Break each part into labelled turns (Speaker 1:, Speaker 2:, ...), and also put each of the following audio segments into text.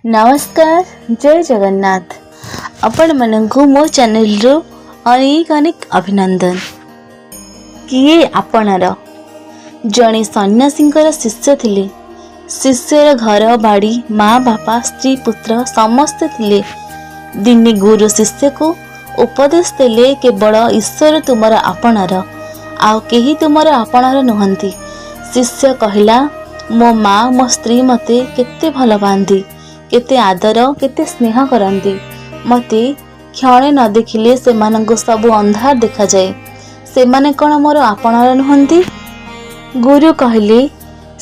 Speaker 1: नमस्कार जय जगन्नाथ आपण मनंकु मो चैनल रो अनेक अनेक अभिनंदन। किए आपणर जड़े सन्यासींकर शिष्य थिले। शिष्यर घर बाड़ी माँ बापा स्त्री पुत्र समस्ते थिले। दिने गुरु शिष्य को उपदेश देले केवल ईश्वर तुमर आपणर आउ केही तुमर आपणर नुहंती। शिष्य कहला मो माँ मो स्त्री मते केते भल पांती, केते आदर केते स्नेह करती। मते क्षणे न देखिले से सबु अंधार देखा जाए। से माने कौन मोर आपणार नुहंती? गुरु कहले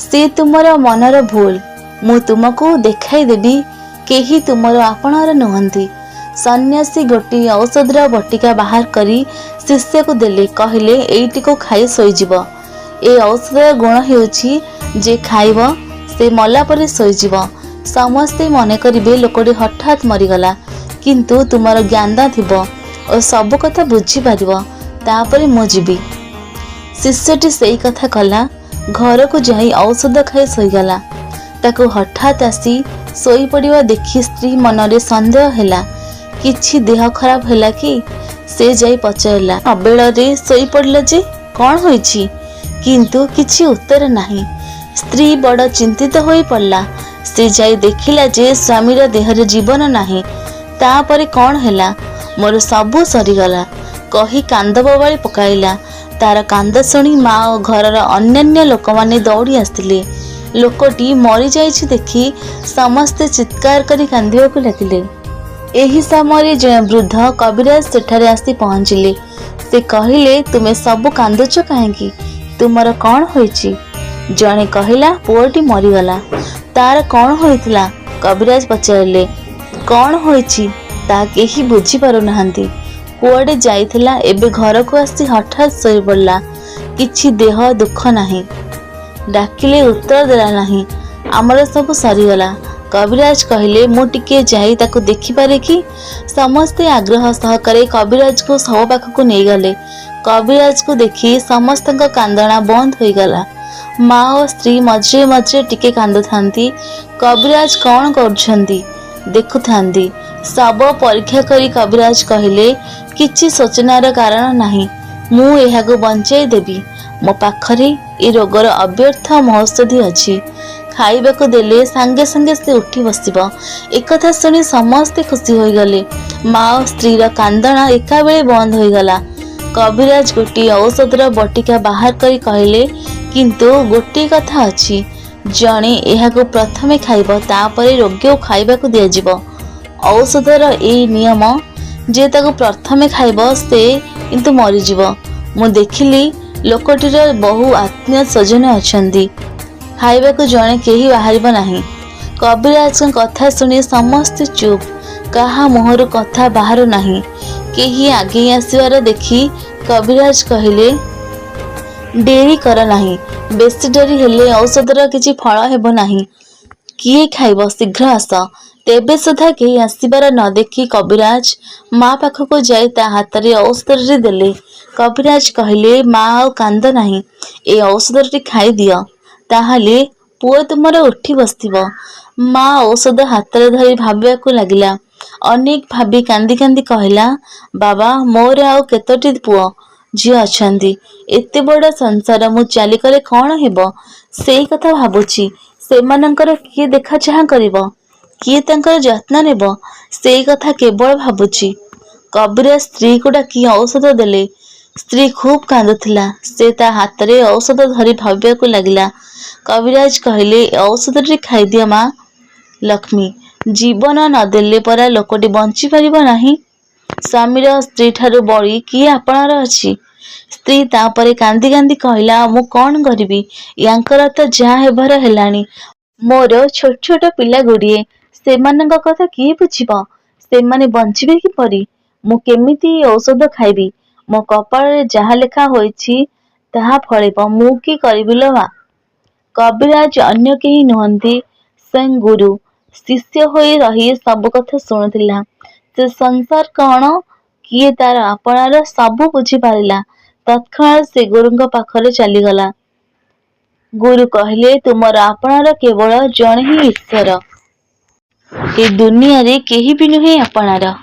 Speaker 1: से तुमर मनर भूल, मु तुमको देखाई देबी केही तुमर आपणार नुहंती। सन्यासी गोटी औषधर बटिका बाहर करी शिष्य को देले, कहले एइटी को खाई सोईजिब। ए औषधर गुण हेउछि जे खाइब से मला परे सोईजिब। समस्ते मने करिबे लोकटी हठात मरीगला, किंतु तुमर ज्ञान थिब और सब कथा बुझी पारिब, तापरे मु जीवी। शिष्यटी सेई कथा कला। घर को जाई औषध खाई सोईगला। ताकू हठात आसी सोई पड़िबा देखी स्त्री मनरे संदेह हैला, किछि देह खराब हैला कि? से जाई पचारला, अबेଳରେ सोई पड़ला जे कौन होईछि? किंतु किछि उत्तर नाही। स्त्री बड़ चिंतित होई पड़ला। से जाई देखिला जे स्वामीर देहरे जीवन नाही। तापरे कौन हैला? मोर सबु सरीगला कही कांद बबाली पकाइला। तार कांद शुणी माँ और घरर अन्यान्य लोक माने दौड़ी आसतिले। लोकटी मरी जाइछि देखि समस्ते चित्कार करी कांदिबाकु लागिले। एही समय जय वृद्ध कविराज सेठारे आसी पहुंचिले। से कहिले तुमे सबु कांदुच काहेकि? तुमर कौन होइछि? जणे कहिला पुओटी मरीगला। तार कौन होइतिला? कविराज पचारिले। कौन होइछि ता केही बुझी पारु नाहंती। कुआडे जाइथिला, एबे घर को आसी हठात सोई पड़ला। किछि देह दुख नाही। डाकिले उत्तर देला नाही। आमर सब सरीगला। कविराज कहले मु टिके जाई ताकू देखि पारे कि? समस्ते आग्रह सहकारे कविराज को सब पाखकू नहीं गले। कविराज को देखि समस्तक कांदना बंद होई गला। माँ और स्त्री मझे मझे टिके कांदु थांती। कविराज कौन करछंती देखु थांती। सब परीक्षा करी कविराज कहले किछि सोचनार कारण नाही, मु एहाको बंचाई देबी। मो पाखरे ए रोगर अव्यर्थ औषधि अछि। खाइबाको देले सांगे सांगे से उठी बसिब। एकथा सुनी समस्ते खुशी होई गले। माँ और स्त्रीर कांदना एका बेले बंद होई गला। कविराज गोटी औषधर बटिका बाहर करी कहले किंतु गोटे कथा अछि, जणे एहाको प्रथमे खाइब तापरे रोगी खाइबाकू दियाजिब। औषधर एई नियम जे ताको प्रथमे खाइब से किंतु मरीजिब। मु देखिली लोकटीर बहु आत्मीय स्वजन अछंती। खाइबाकू जणे केही बाहरिब नाही। कविराज कथा सुनी समस्त चुप। कहा मुहरु कथा बाहरु नाही। केही आगे आसीबार देखी कविराज कहले डेरी कर नाही। बेसी डेरी हेले औषधर किछि फल हेबो नाही। किए खाइब शीघ्र आस। तेबे सुधा केही आसीबार न देखी कविराज माँ पाखको जाई ता हातरे औषधटी देले। कविराज कहले माँ आउ कांद नाही, ए औषधटी खाई दियो, ताहाले पुओ तुमर उठी बसिब। माँ औषध हातरे धरी भाबिबाकू लागिला। अनेक भाबी कांदी कांदी कहला, बाबा मोर आउ केतोटी पुओ झियो अछंती। एते बड़ संसार मु चाली कले कौन हेबो? सेई कथा भाबुची। सेमानंकर किए देखा चाहा करिबो? किए तांकर जत्न नेबो? सेई कथा केवल भाबुची। कविराज स्त्री को डाकी औषध देले। स्त्री खूब कांदुथिला। से ता हातरे औषध धरी भाबिबाकू लागिला। कविराज कहले औषधटी खाई दियो माँ लक्ष्मी। जीवन न देले परा लोकटी बंची पारिबो नाही। स्वामीर स्त्री ठारू बड़ी किए आपणार अछि? स्त्री तापरे कांदी कांदी कहला मु कौन करिबी? यांकर तो जहा हेबार हेलानी। मोर छोट छोट पिला गुड़िए, सेमानंक कथा किए बुझिबो? सेमाने बंचिबे किपरि? मु केमिति औषध खाइबी? मो कपाଳରେ जहा लेखा होइछि ताहा फळिब। मु की करिबि लो मा? कविराज अन्य केही नुहंती, स्वयं गुरु। शिष्य होई रही सब कथा शुणुथिला। से संसार कौन किए तार आपणार सबु बुझी पारिला। तत्क्षणात से गुरुंक पाखरे चलीगला। गुरु कहले तुमर आपणार केवल जणे ही ईश्वर। ଏ ଦୁନିଆରେ କେହି ବି ନୁହେଁ ଆପଣାର।